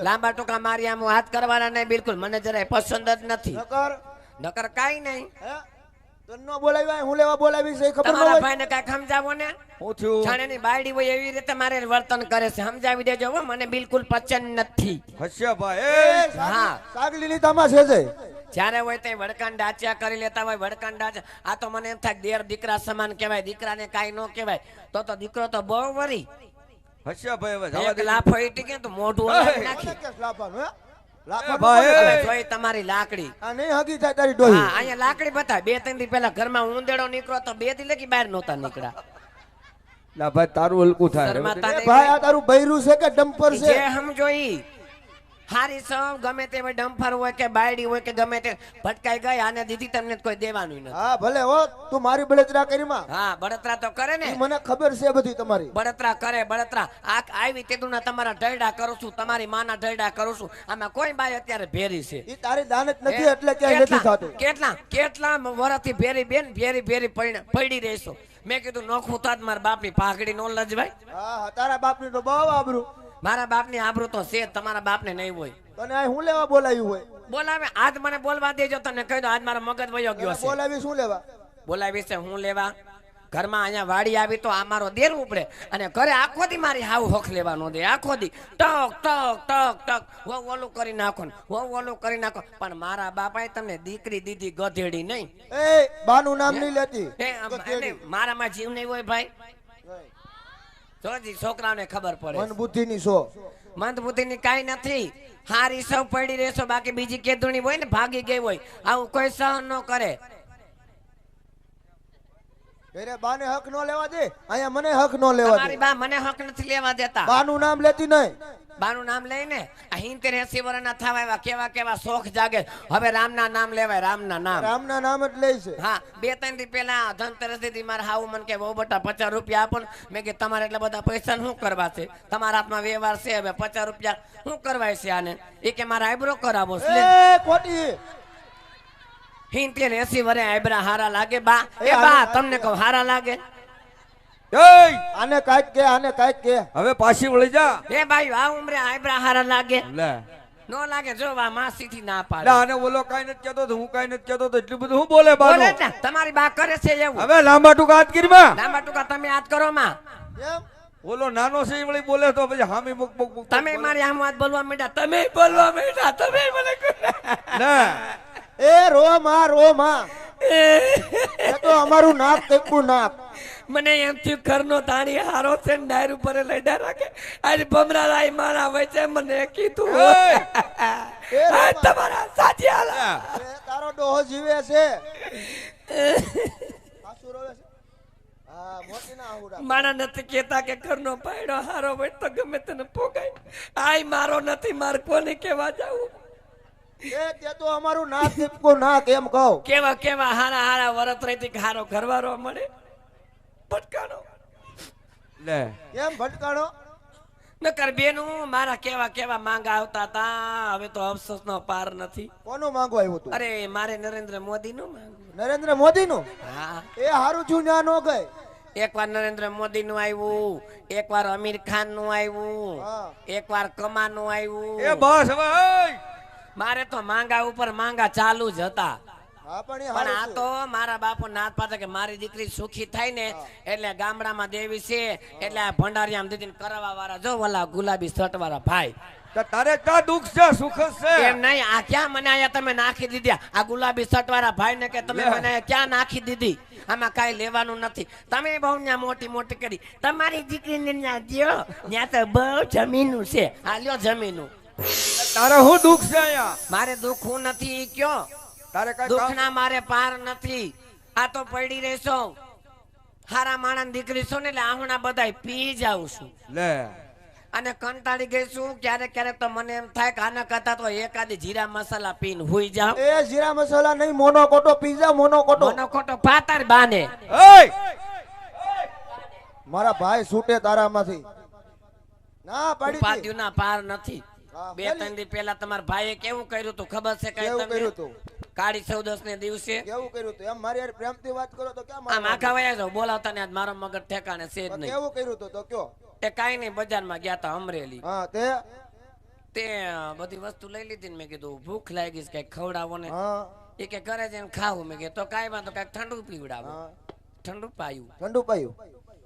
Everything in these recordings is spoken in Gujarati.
લાંબા ટૂંકા મારી આમ હાથ કરવાના નહીં બિલકુલ મને જરાય પસંદ જ નથી નકર કાઈ નહીં તન્નો બોલાવ્યા હું લેવા બોલાવી છે ખબર ન તમારા હોય ભાઈને કાઈ સમજાવો ને હું થયું છાણેની બાયડી હોય એવી રીતે મારે વર્તન કરે છે સમજાવી દેજો હો મને બિલકુલ પસંદ નથી હસ્યા ભાઈ હા સાગલી ની તમા છે જ્યારે હોય તે વડકાન ડાચ્યા કરી લેતા હોય વડકાન ડાચ્યા આ તો મને એમ થાય દેર દીકરા સમાન કહેવાય દીકરાને કાઈ ન કહેવાય તો દીકરો તો બહુ વરી હસ્યા ભાઈ હવે જવા એક લાફો ઈટી કે તો મોઢું ઓલાવી નાખી લાફાનું હે ભાઈ તમારી લાકડી આ નહીં હગી થાય તારી ડોહી હા અહીંયા લાકડી બતા 2-3 દી પહેલા ઘરમાં ઉંદેડો નીકળો તો 2 દી લગી બહાર નહોતા નીકળ્યા લા ભાઈ તારું હલકું થાય શરમાતા ભાઈ આ તારું બૈરું છે કે ડમ્પર છે જે સમજો ઈ હારી સમ ગમે તે ડમ્પર હોય કે બાયડી હોય કે ગમે તે ભટકાઈ ગઈ આને દીધી તમને કોઈ દેવાનું નથી હા ભલે હો તું મારી બળતરા કરી માં હા બળતરા તો કરે ને મને ખબર છે બધી તમારી બળતરા કરે બળતરા આ આવી તેદુના તમારા ઢળડા કરું છું તમારી માના ઢળડા કરું છું આમાં કોઈ બાય અત્યારે ભેરી છે ઈ તારી દાનત નથી એટલે ક્યાંય નથી થાતું કેટલા વર્ષથી ભેરી બેન ભેરી પડી રહેશો મેં કીધું નોખું તાજ મારા બાપની પાઘડી નો લજવાય હા તારા બાપની તો બહુ આબરૂ મારા બાપની આબરૂ તો છે તમારા બાપને નહીં હોય તને આ હું લેવા બોલાવ્યું હોય બોલાવે આજ મને બોલવા દેજો તને કહી દો આજ મારો મગજ વયો ગયો છે બોલાવી શું લેવા બોલાવી છે હું લેવા ઘરમાં અહીંયા વાડી આવી તો આ મારો દેર ઉપડે અને ઘરે આખો દી મારી હાવ હોખ લેવાનો દે આખો દી ટક ટક ટક ટક ઓલું કરી નાખો ને ઓલું કરી નાખો પણ મારા બાપાએ તમને દીકરી દીધી ગધેડી નહીં એ બાનું નામ નહીં લેતી મારામાં જીવ નહીં હોય ભાઈ જોજી છોકરાઓને ખબર પડે મન બુદ્ધિ ની સો મંદ બુદ્ધિ ની કાઈ નથી હારી સૌ પડી રહેશો બાકી બીજી કેદુણી હોય ને ભાગી ગઈ હોય આવું કોઈ સહન ન કરે અરે બાને હક નો લેવા દે અહીંયા મને હક નો લેવા દે તમારી બા મને હક નથી લેવા દેતા બાનું નામ લેતી નહીં બાનું નામ લઈને આ 70-80 વર્ષના થવા આવ્યા કેવા કેવા શોખ જાગે હવે રામના નામ લેવાય રામના નામ જ લે છે હા 2-3 દી પહેલા ધનતેરસ દી મારા હાવ મન કે બહુ બટા 50 રૂપિયા આપો મેં કે તમારે એટલા બધા પૈસા શું કરવા છે તમારા હાથમાં વ્યવહાર છે હવે 50 રૂપિયા શું કરવાય છે આને એ કે મારા આઈબ્રો કરાવો છે ખોટી 70-80 વર્ષે આઈબ્રા હારા લાગે બા એ બા તમને કહું હારા લાગે આને કાઈક કે હવે પાછી વળી જા એ ભાઈ આ ઉંમરે આઈબ્રા હારા લાગે નો લાગે જો વા માસી થી ના પાડે આને ઓલો કાઈ નથી કહેતો તો હું કાઈ નથી કહેતો તો એટલું બધું હું બોલે બાનો બોલે ને તમારી બા કરે છે એવું હવે લાંબા ટૂંકા હાથ કરી માં લાંબા ટૂંકા તમે હાથ કરો માં એમ ઓલો નાનો છે વળી બોલે તો પછી હામી મુક તમે મારી આમ વાત બોલવા માંડ્યા તમે બોલવા માંડ્યા તમે મને ના એ રો માં એ તો અમારું નાક તેકું નાક મને એમ થયું ઘરનો તાણી હારો છે ને ડાયર ઉપર લઈડા રાખે આજે ભમરા રાઈ મારા વચ્ચે મને કીધું આ તમારા સાચી હાલા તારો ડોહો જીવે છે આસુ રોવે છે હા મોટી ના આહુડા મારા નથી કેતા કે ઘરનો પાયડો હારો હોય તો ગમે તને પોગાય આય મારો નથી માર કોને કેવા જાવું તે તો અમારું નાક તેકું નાક એમ કહો કેવા હારા વરત રહીથી હારો ઘરવાળો મળે ભટકાણો લે કેમ ભટકાણો નકર બેનું મારા કેવા માંગા આવતા હતા હવે તો અફસોસ નો પાર નથી કોનું માંગવા આવ્યું તું અરે મારે નરેન્દ્ર મોદી નું માંગવું નરેન્દ્ર મોદી નું હા એ હારું છું ન્યા નો ગઈ એકવાર નરેન્દ્ર મોદી નું આવ્યું એકવાર આમિર ખાન નું આવ્યું એકવાર કમા નું આવ્યું એ બસ હવે મારે તો માંગા ઉપર માંગા ચાલુ જ હતા પણ આ તો મારા બાપુ નાથ પાડે કે મારી દીકરી સુખી થાય ને એટલે ગામડામાં દેવી છે એટલે આ ભંડારીયામ દીદી કરવા વાળા જો ઓલા ગુલાબી શર્ટ વાળા ભાઈ તારે કા દુઃખ છે સુખ છે એમ નહીં આ ક્યાં મને આયા તમે નાખી દીધા આ ગુલાબી શર્ટ વાળા ભાઈ ને કે તમે મને ક્યાં નાખી દીધી આમાં કઈ લેવાનું નથી તમે બહુ ન્યા મોટી કરી તમારી દીકરીને ન્યા દ્યો ન્યા તો બહુ જમીનું છે આ લ્યો જમીનું તારે હું દુઃખ છે અહીંયા મારે દુઃખ હું નથી કયો તારે કઈ દુઃખ ના મારે પાર નથી આ તો પડી રહેશો હારા માણસ દીકરી છો ને એટલે આહુણા બધા પી જાઉં છું લે અને કંટાળી ગઈ છું ક્યારેક તો મને એમ થાય કે આના કરતા તો એકાદી જીરા મસાલા પીને હુઈ જાવ એ જીરા મસાલા નહીં મોનોકોટો પીઝા મોનોકોટો પાતાર બાને મારા ભાઈ છૂટે તારામાંથી ના પાડી પાદ્યું ના પાર નથી 2-3 દી પહેલા તમારા ભાઈએ કેવું કર્યું તું ખબર છે કઈ કેવું કર્યું તું કાળી 14 ને દિવસે કેવું કર્યું તું એમ મારી યાર પ્રેમથી વાત કરો તો કેમ આમ આખા વયા જાવ બોલાવતા ને આજ મારો મગજ ઠેકાણે છે જ નહીં કેવું કર્યું તું તો કયો એ કાંઈ નહીં, બજારમાં ગયા તા અમરેલી. હા તે બધી વસ્તુ લઈ લીધી ને મેં કીધું ભૂખ લાગી છે, કઈક ખવડાવો ને. હા એ કે ઘરે જઈને ખાવું. મેં કીધું તો કાંઈ વાંધો, કઈક ઠંડુ પીવડાવો. હા. ઠંડુ પાયું. ઠંડુ પાયું.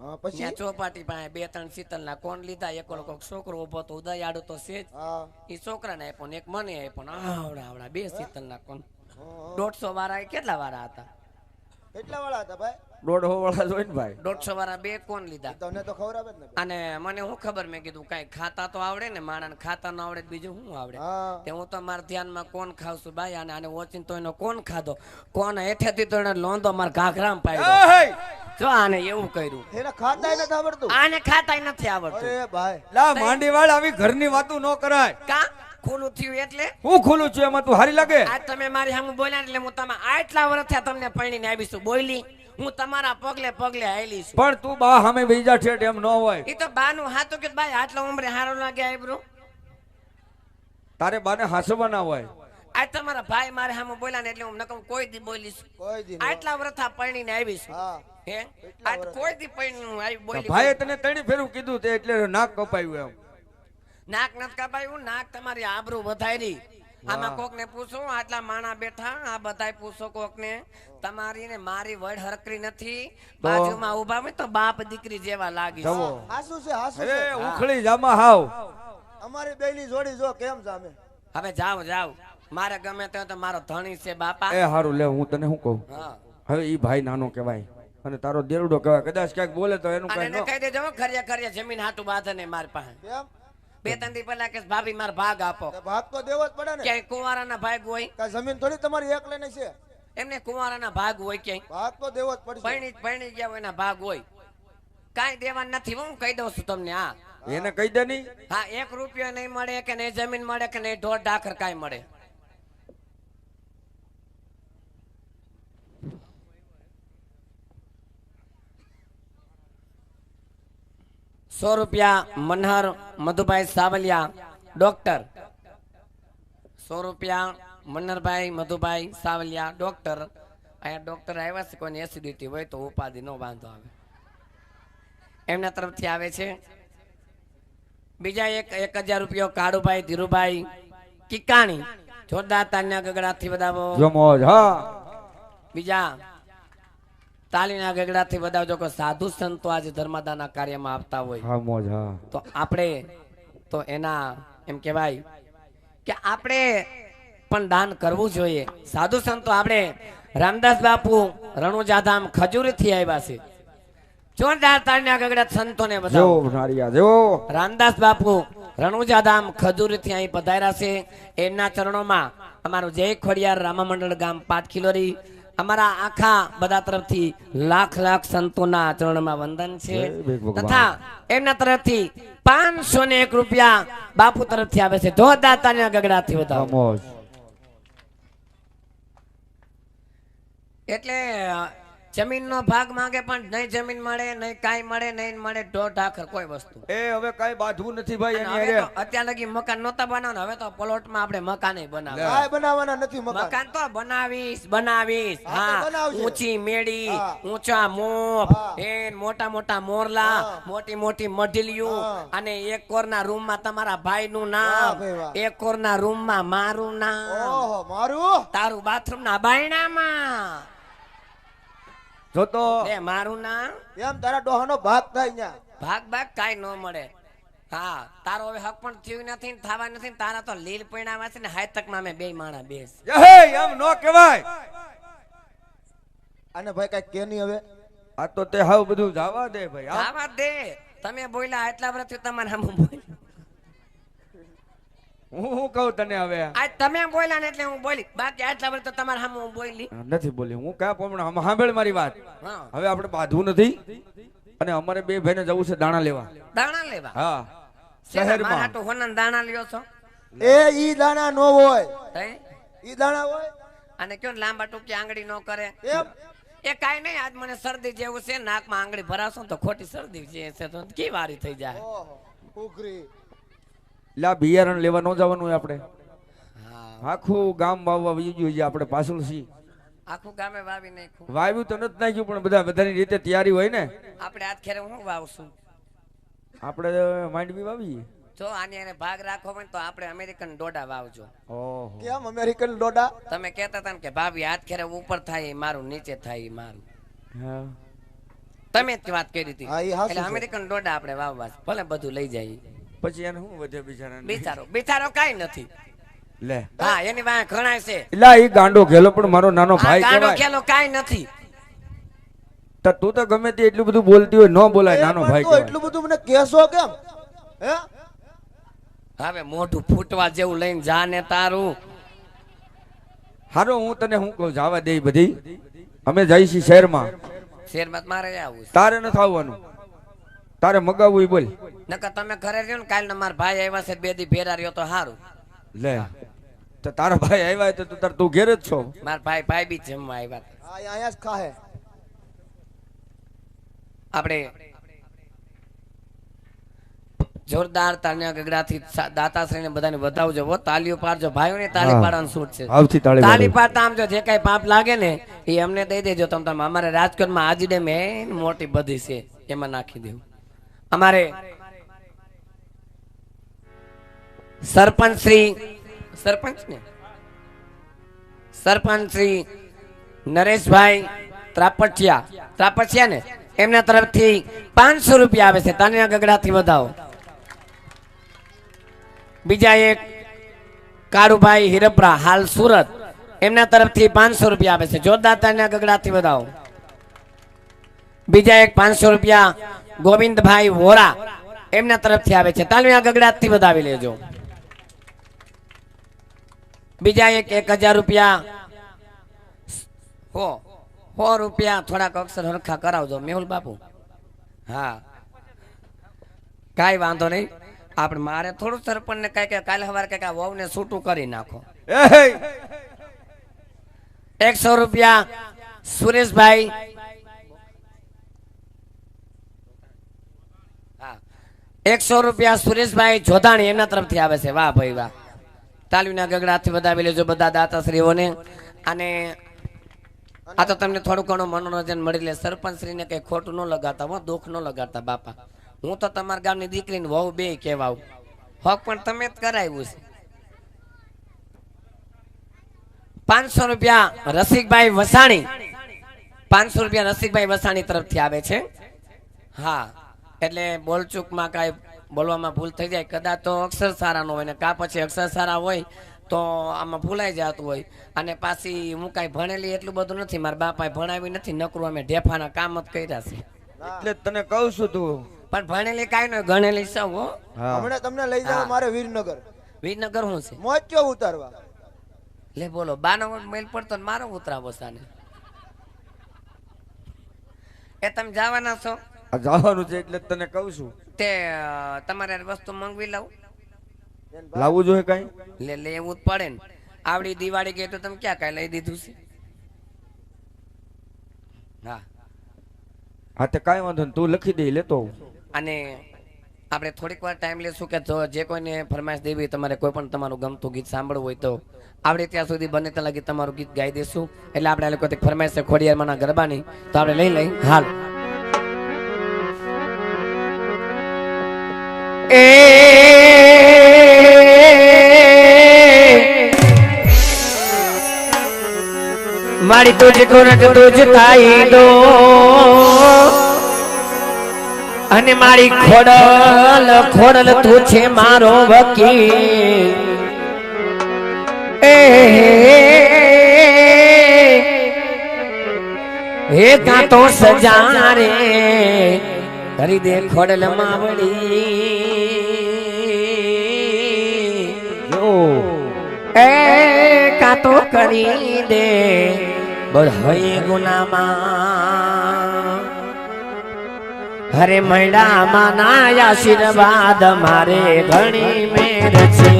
હા પછી ત્યાં ચોપાટી પાસે 2-3 શીતલના કોણ લીધા. એક ઓલો કોક છોકરો ઉભો તો ઉદય આડો તો છે જ. હા એ છોકરાને આપ્યો ને એક મને આપ્યો ને આવડા 2 શીતલના કોણ. હા. 150 વાળા કેટલા વાળા હતા? કેટલા વાળા હતા ભાઈ? 150 વાળા જોઈને ભાઈ 150 વાળા 2 કોણ લીધા. તને તો ખવડાવે જ ને. અને મને શું ખબર, મેં કીધું કાંઈ ખાતા તો આવડે ને, માણાને ખાતા ન આવડે તો બીજું શું આવડે. હા તે હું તો મારા ધ્યાનમાં કોણ ખાવશું ભાઈ, અને આને ઓચીને તો એનો કોણ ખાધો, કોણ હેઠેથી તો એને લોંદો મારા ઘાઘરામાં પાડ્યો. જો આને એવું કર્યું, એને ખાતાય નથી આવડતું. આને ખાતાય નથી આવડતું. અરે ભાઈ લા માંડી વાળ આવી ઘરની વાતું ન કરાય. કા ખુલ્લું થયું એટલે હું ખુલ્લું છું એમાં તું હારી લાગે. આજ તમે મારી સામે બોલ્યા એટલે હું તમે આટલા વર્ષ થયા તમને પરણીને આવીશું બોલી. હું તમારા પગલે પગલે હાલી છું. પણ તું બા સામે બીજા ઠેઠ એમ ન હોય. એ તો બાનું હાથું કે ભાઈ આટલા ઉંમરે હારો લાગે આયબ્રો. તારે બાને હાસવા ના હોય. આજ તમારા ભાઈ મારે સામે બોલ્યા ને એટલે હું નકમ કોઈ દી બોલીશ. કોઈ દી આટલા વર્ષ થયા પરણીને આવીશું. હા હે આજ કોઈ દી પરણીને આવી બોલી. ભાઈએ તને ત્રણ ફેરું કીધું તે એટલે નાક કપાયું એમ. નાક નથી કપાયું, નાક તમારી આબરૂ વધારી. આમાં કોક ને પૂછો, આટલા માણા બેઠા આ બધાય પૂછો કોક ને, તમારી ને મારી વડ હરકરી નથી. બાજુમાં ઉભા હોય તો બાપ દીકરી જેવા લાગી. હાસુ છે હાસુ અરે છે. ઉખળી જામાં હાવ. અમારી બેયની જોડી જો કેમ જામે. હવે જાવ જાવ, મારે ગમે તો મારો ધણી છે બાપા. એ હારું લે, હું તને શું કહું, હા હવે ઈ ભાઈ નાનો કહેવાય અને તારો દેરડો કહેવાય. કદાચ ક્યાંક બોલે તો એનું અને કઈ એને કહી દેજો ખરિયા ખરિયા જમીન હાટું બાંધે ને મારી પાસે. કેમ? 2-3 દી પહેલા કે ભાભી મારો ભાગ આપો. તે ભાગ તો દેવો જ પડે ને. ક્યાંય કુંવારાના ભાગ હોય, કાંઈ જમીન થોડી તમારી એક લઈને છે. એમને કુંવારાના ભાગ હોય, ક્યાંય ભાગ તો દેવો જ પડશે. પરણી ગયા હોય એના ભાગ હોય. કાંઈ દેવાનું નથી. હું કહી દઉં છું તમને. હા એને કહી દે નહીં. હા, 1 રૂપિયો નહીં મળે કે નહીં જમીન મળે કે નહીં ઢોર ડાખર કાંઈ મળે. ₹100 મનહર મધુભાઈ સાવલિયા ડોક્ટર. ₹100 મનહરભાઈ મધુભાઈ સાવલિયા ડોક્ટર. અહીંયા ડોક્ટર આવ્યા છે, કોઈને એસિડિટી હોય તો ઉપાધિ નો વાંધો આવે, એમના તરફથી આવે છે. બીજા 1000 કાળુભાઈ ધીરુભાઈ કિકાણી જોરદાર તાલીના ગગડાથી વધાવો. જો મોજ. હા બીજા તાલીના ગગડાથી વધાવજો. કોઈ સાધુ સંતો આજે ધર્મદાના કાર્યમાં આપતા હોય હા મોજ. હા તો આપણે તો એના એમ કહેવાય કે આપણે પણ દાન કરવું જોઈએ. સાધુ સંતો આપણે રામદાસ બાપુ રણુજાધામ ખજૂરથી આવ્યા છે. જોરદાર તાળીના ગગડા સંતોને જો બતાવો. નારિયા જો રામદાસ બાપુ રણુજાધામ ખજૂરથી અહીં પધાર્યા છે. એમના ચરણોમાં અમારું જય ખોડિયાર રામા મંડળ ગામ 5 કિલોરી અમારા આખા બધા તરફથી લાખ સંતોના ચરણમાં વંદન છે. તથા એમના તરફથી 501 રૂપિયા બાપુ તરફથી આવે છે. જોરદાર તાળીના ગગડાથી હા બતાવો. મોજ. એટલે જમીનનો ભાગ માંગે પણ નહીં જમીન મળે, નહીં કાંઈ મળે, નહીં મળે ઢોર ઢાખર કોઈ વસ્તુ. એ હવે કાઈ બાંધવું નથી ભાઈ અને એની હવે હારે. તો અત્યાર લગી મકાન નહોતા બનાવવાના, હવે તો પ્લોટમાં આપણે મકાન બનાવે. કાંઈ બનાવવાના નથી મકાન. મકાન તો બનાવીશ. હા, તો હા, બનાવજે. ઊંચી મેડી, હા. ઊંચા મોપ, હા. મોટા મોરલા, હા. મોટી મઢલિયું, હા. અને એક કોરના રૂમમાં તમારા ભાઈનું વાહ નામ, ભાઈ વાહ. એક કોરના રૂમમાં મારું નામ, ઓહો મારું. તારું બાથરૂમના બાયણામાં જો તો એ મારું નામ. એમ તારા ડોહાનો ભાગ થાય ન્યા. ભાગ કાઈ ન મળે. હા, તારો હવે હક પણ થયું નથી ને થવા નથી ને તારા તો લીલ પૈણાવા છે ને હાયતકમાં અમે 2 માણા બેસ. હે એમ નો કહેવાય. અને ભાઈ કઈ કે નહીં હવે. આ તો તે હાવ બધું જવા દે ભાઈ. હા આવા દે. તમે બોલ્યા એટલા વર્ષથી તમારે સામે બોલી. હું કહું તને હવે. આજ તમે બોલ્યા ને એટલે હું બોલી, બાકી આટલા વર્ષ તો તમારા સામે હું બોલી. નથી બોલી હું ક્યાં પણ સાંભળ મારી વાત. હા, હવે આપણે બાંધવું નથી અને અમારે 2 ભાઈને જવું છે દાણા લેવા. દાણા લેવા. હા શેના શહેરમાં. મારા તો હોના દાણા લ્યો છો? એ ઈ દાણા નો હોય. હે? ઈ દાણા હોય. અને કયો ને લાંબા ટૂંકી આંગળી ન કરે. એમ એ કાઈ નહીં, આજ મને શરદી જેવું છે, નાકમાં આંગળી ભરાશો તો ખોટી શરદી છે તો કી વારી થઈ જાય. ઓહો ઉઘરી. લા બિયારણ લેવા ન જવાનું હોય આપણે. હા, આખું ગામ વાવવા વયું ગયું છે આપણે પાછળ છીએ. આખું ગામે વાવી નાખ્યું. વાવ્યું તો નથી નાખ્યું પણ બધા બધાની રીતે તૈયારી હોય ને. આપણે આજ ખેરે હું વાવશું? આપણે માંડવી વાવી. જો આની એને ભાગ રાખવો હોય ને તો આપણે અમેરિકન ડોડા વાવજો. ઓહો. કેમ અમેરિકન ડોડા? તમે કહેતા હતા ને કે ભાભી હાથ ખેરે ઉપર થાય ઈ મારું, નીચે થાય ઈ મારું. હા. તમે જ વાત કરી હતી. હા, ઈ હાચું એટલે છે. અમેરિકન ડોડા આપણે વાવવા છે. ભલે બધું લઈ જાય. પછી એને શું વધે બિચારાને? બિચારો કાઈ નથી. લે. હા, એની વાંહે ઘણાય છે. એલા ઈ ગાંડો ઘેલો પણ મારો નાનો આ ભાઈ ગાંડો કહેવાય. ખેલો કાઈ નથી. તો તું તો ગમે તે એટલું બધું બોલતી હોય, ન બોલાય, એ નાનો પણ ભાઈ તો કહેવાય. એટલું બધું મને કહેશો કેમ? હે? હવે મોઢું ફૂટવા જેવું લઈને જા ને તારું. હારો હું તને શું કહું, જવા દે ઈ બધી. અમે જઈ છીએ શહેરમાં. શેરમાં મારે આવું છે. તારે નથી આવવાનું, તારે મગાવવું ઈ બોલ. નકર તમે ઘરે રહ્યો ને, કાલ મારા ભાઈ આવ્યા છે, 2 દી ભેરા રહ્યો તો સારું. લે તો તારા ભાઈ આવ્યા તો તું ઘેર જ છો. મારા ભાઈ બી જમવા આવ્યા હતા. હા, અહીંયા જ ખાહે. આપણે જોરદાર તાળીના ગગડાથી દાતાશ્રીને બધાને વધાવજો. હો, તાલીઓ પાડજો ભાઈઓને, તાળી હા. પાડવાનું છૂટ છે. આવતી તાળી તાળી પાડો. પાડતા આમ જો જે કઈ પાપ લાગે ને એ અમને દઈ દેજો. તમે અમારે રાજકોટમાં આજી ડેમ મેન મોટી બધી છે, એમાં નાખી દેવું. અમારે સરપંચ શ્રી નરેશભાઈ ત્રાપટિયા ને એમના તરફથી 500 રૂપિયા આવે છે. તાલીના ગગડાથી વધાવો. બીજા એક કાળુભાઈ હિરપરા, હાલ સુરત, એમના તરફથી 500 રૂપિયા આવે છે. જોરદાર તાલીના ગગડાથી વધાવો. બીજા એક 500 રૂપિયા ગોવિંદભાઈ વોરા, એમના તરફથી આવે છે. તાલીના ગગડાથી વધાવી લેજો. બીજા એક 1000 રૂપિયા, 100 રૂપિયા, થોડાક અક્ષર હરખા કરાવજો મેહુલ બાપુ. હા, કાઈ વાંધો નહીં. આપણે મારે થોડું સરપંચ ને કઈ કાલે સવારે કઈક આ વહુ ને છૂટું કરી નાખો. 100 રૂપિયા સુરેશભાઈ, હા, 100 રૂપિયા સુરેશભાઈ જોધાણી, એમના તરફથી આવે છે. વાહ ભાઈ વાહ. તાલીના ગગડાથી વધાવી લેજો બધા દાતાશ્રીઓને. અને આ તો તમને થોડું ઘણું મનોરંજન મળી લે. સરપંચ શ્રીને કઈ ખોટું ન લગાડતા હો, દુઃખ ન લગાડતા બાપા. હું તો તમારા ગામની દીકરીને વહુ બે કહેવાઉં. હક પણ તમે જ કરાવ્યું છે. 500 રૂપિયા રસિકભાઈ વસાણી, 500 રૂપિયા રસિકભાઈ વસાણી તરફથી આવે છે. હા, એટલે બોલચૂકમાં કાંઈ બોલવામાં ભૂલ થઈ જાય, કદાચ તો અક્ષર સારા ન હોય ને કા પછી અક્ષર સારા હોય તો આમાં ભૂલાઈ જતું હોય. અને પાછી હું કાંઈ ભણેલી એટલું બધું નથી, મારા બાપાએ ભણાવી નથી, નકરું અમે ઢેફાના કામ જ કર્યા છે. એટલે તને કહું છું તું પણ ભણેલી કાંઈ ન, ગણેલી સૌ. હો, હમણાં તમને લઈ જાવ મારે વીરનગર. વિરનગર શું છે? મોચ્યો ઉતારવા. લે બોલો, બાનો મેલ પડતો ને મારો ઉતરાવો સાને. એ તમે જવાના છો? આ જવાનું છે એટલે તને કહું છું. તે તમારે વસ્તુ મંગવી લાવું. લાવવું જોઈએ કઈ? લે એવું જ પડે ને. આવડી દિવાળી ગઈ તો તમે ક્યાં કઈ લઈ દીધું છે? હા હા તે કાંઈ વાંધો નહીં, તું લખી દે, લેતો આવું. અને આપણે થોડીક વાર ટાઈમ લેશું કે જે કોઈને ફરમાઈશ દેવી, તમારે કોઈ પણ તમારું ગમતું ગીત સાંભળવું હોય તો આવડે ત્યાં સુધી બને ત્યાં લગી તમારું ગીત ગાઈ દેશું. એટલે આપણે આ લોકો ફરમાઈશ છે ખોડિયારમાંના ગરબાની, તો આપણે લઈ હાલ. મારી તુજકો રટ તુજ તાઈ દો, અને મારી ખોડલ તું છે મારો વકીલ. હે કાં તો સજા રે કરી દે ખોડલ માવડી. એ કાં તો કરી દે બધાય ગુનામાં. હરે મૈડામાં ના આશીર્વાદ મારે ઘણી મેર છે.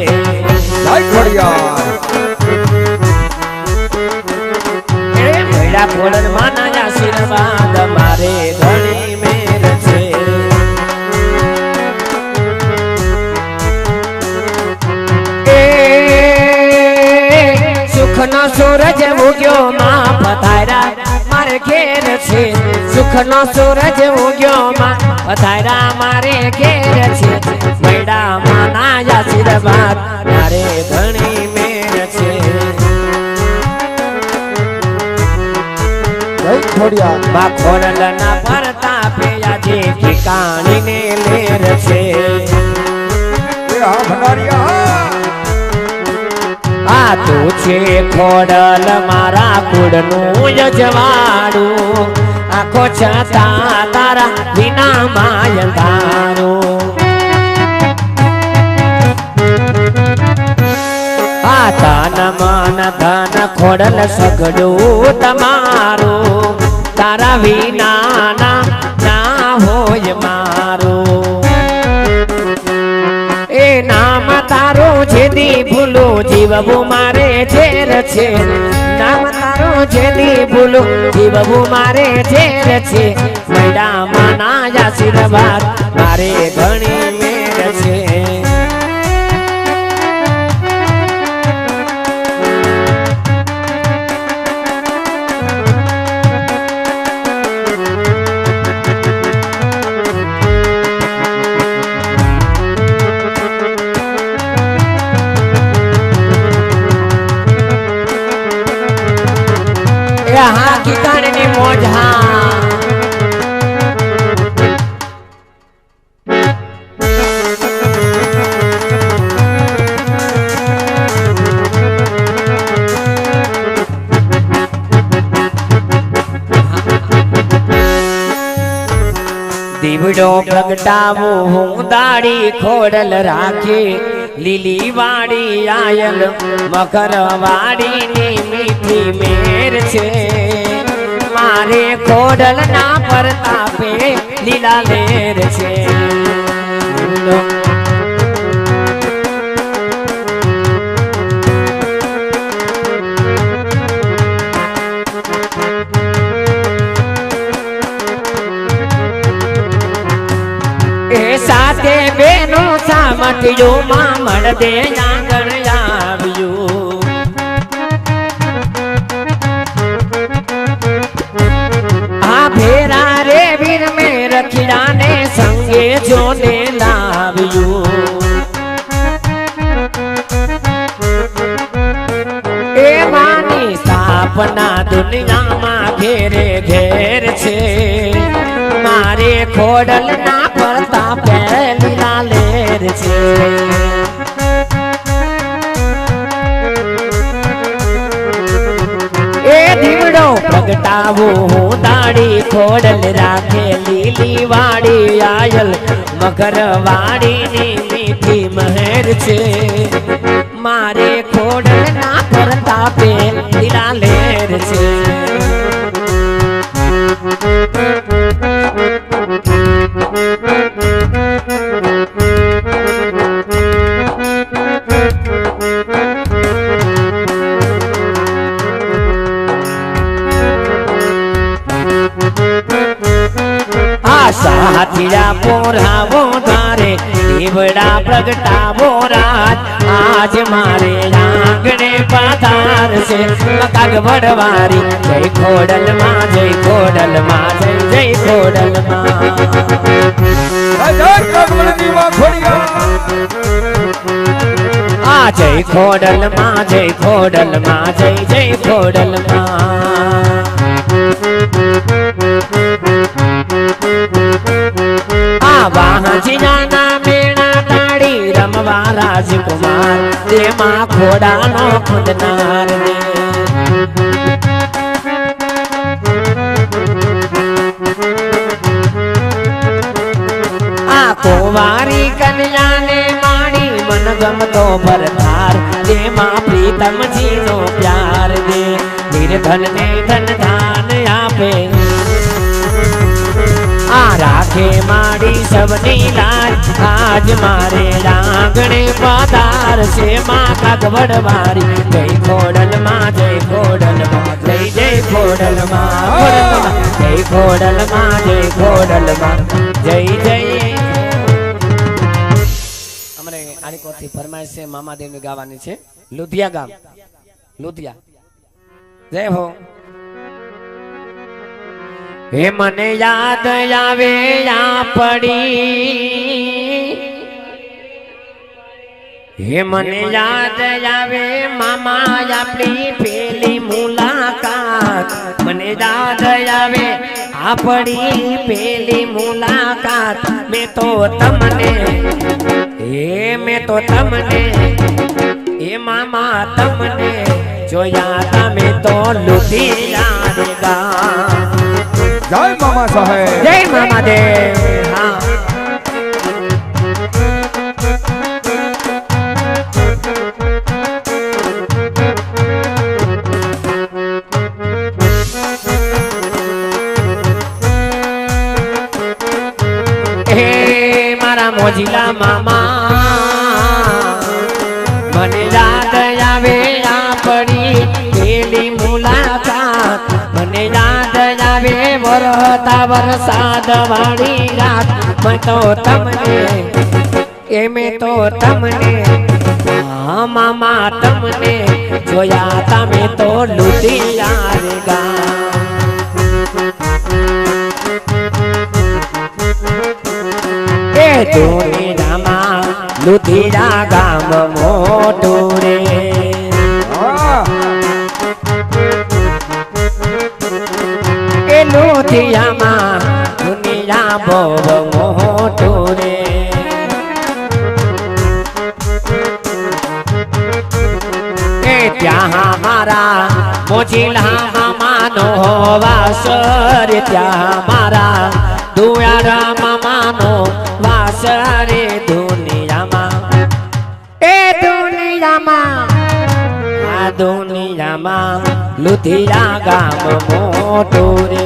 મૈડા ખોડલ માં ના આશીર્વાદ મારે ઘણી મેર છે. સુખનો સૂરજ ઉગ્યો માં પધાર્યા મારે ઘેર છે. સુખનો સૂરજ ઉગ્યો માં પધાર્યા મારે ઘેર છે મેડા માના આશીર્વાદ મારે ઘણી મેર છે જય ખોડિયાર માં ખોડલના પરતા પેયા જે ઠિકાણીને લેર છે આ તું છે ખોડલ મારા કુળનું યજવાડું આખો છતાં તારા વિના માય તારું આ તન મન ધન ખોડલ સગડું તમારું તારા વિના ના હોય મારું એ નામ તારું જેદી ભૂલું જીવવું મારે ઝેર છે નામ તારું જેદી ભૂલું જીવવું મારે ઝેર છે મેડા માના આશીર્વાદ મારે ઘણી મેર છે હા કિકાણની મોજ હા દીવડો પ્રગટાવો હું દાડી ખોડલ રાખી લીલી વાડી આયલ મકર વાડીની મીઠી મેર છે મારે ખોડલ ના પરતાપે લીલા લેર છે એ સાથે બેનો સામઠિયો માં મળદે આંગણ આવ્યું આ ભેરા રે વીર મેં રખીડાને સંગે જોને લાવ્યું એ માની સ્થાપના દુનિયામાં ઘેરે ઘેર છે મારે ખોડલ ના પડતા પહેલી લાલેર છે એ દીવડો પ્રગટાવો હું દાડી ખોડલ રાખે લીલી વાડી આયલ મકર વાડીની મીઠી મહેર છે મારે ખોડલ ના પડતા પહેલી લાલેર છે સાથીડા પોરાવો તારે દીવડા પ્રગટાવો રાત આજ મારે આંગણે પધાર છે કાગ વડવારી જય ખોડલ માં જય ખોડલ માં જય જય ખોડલ માં આ જય ખોડલ માં જય ખોડલ માં જય જય ખોડલ માં વાહજીના મેણા તાળી રમવા રાજકુમાર તેમાં ખોડાનો ખુદનાર ને આ કુંવારી કન્યાને માણી મન ગમતો ભરતાર તેમાં પ્રીતમજી નો પ્યાર દે નિર્ધન ને ધન દાન આપે આ રાખે માડી સબની લાજ આજ મારે આંગણે પધાર છે માં કાગવડ વારી જય ખોડલ માં જય ખોડલ માં જય જય ખોડલ માં જય ખોડલ માં જય ખોડલ માં જય જય અમારે આની કોરથી ફરમાઈશ છે મામાદેવની ગાવાની છે લુધિયા ગામ લુધિયા જય હો હે મને યાદ આવે આપડી હે મને યાદ આવે મામા આપણી પેલી મુલાકાત મને યાદ આવે આપણી પેલી મુલાકાત મેં તો તમને એ મામા તમને જોયા તમે તો લુધિયા રે ગામ જય મામા સાહેબ જય મામા દેવ હા હે મારા મોજીલા મામા મને યાદ આવે આપણી પેલી મુલાકાત મને યાદ આવે વરતા વરસાદ વાળી રાત મેં તો તમને હા મામા તમને જોયા તમે તો લુધિયા રે ગામ એ ધોળીરામાં લુધિયા ગામ મોટું રે એ લુધિયામાં દુનિયા બહુ મોટું રે એ ત્યાં મારા મોજીલા મામાનો વાસ રે ત્યાં મારા દુયારા મામાનો વાસ રે દુનિયામાં લુધિયા ગામ મોટું રે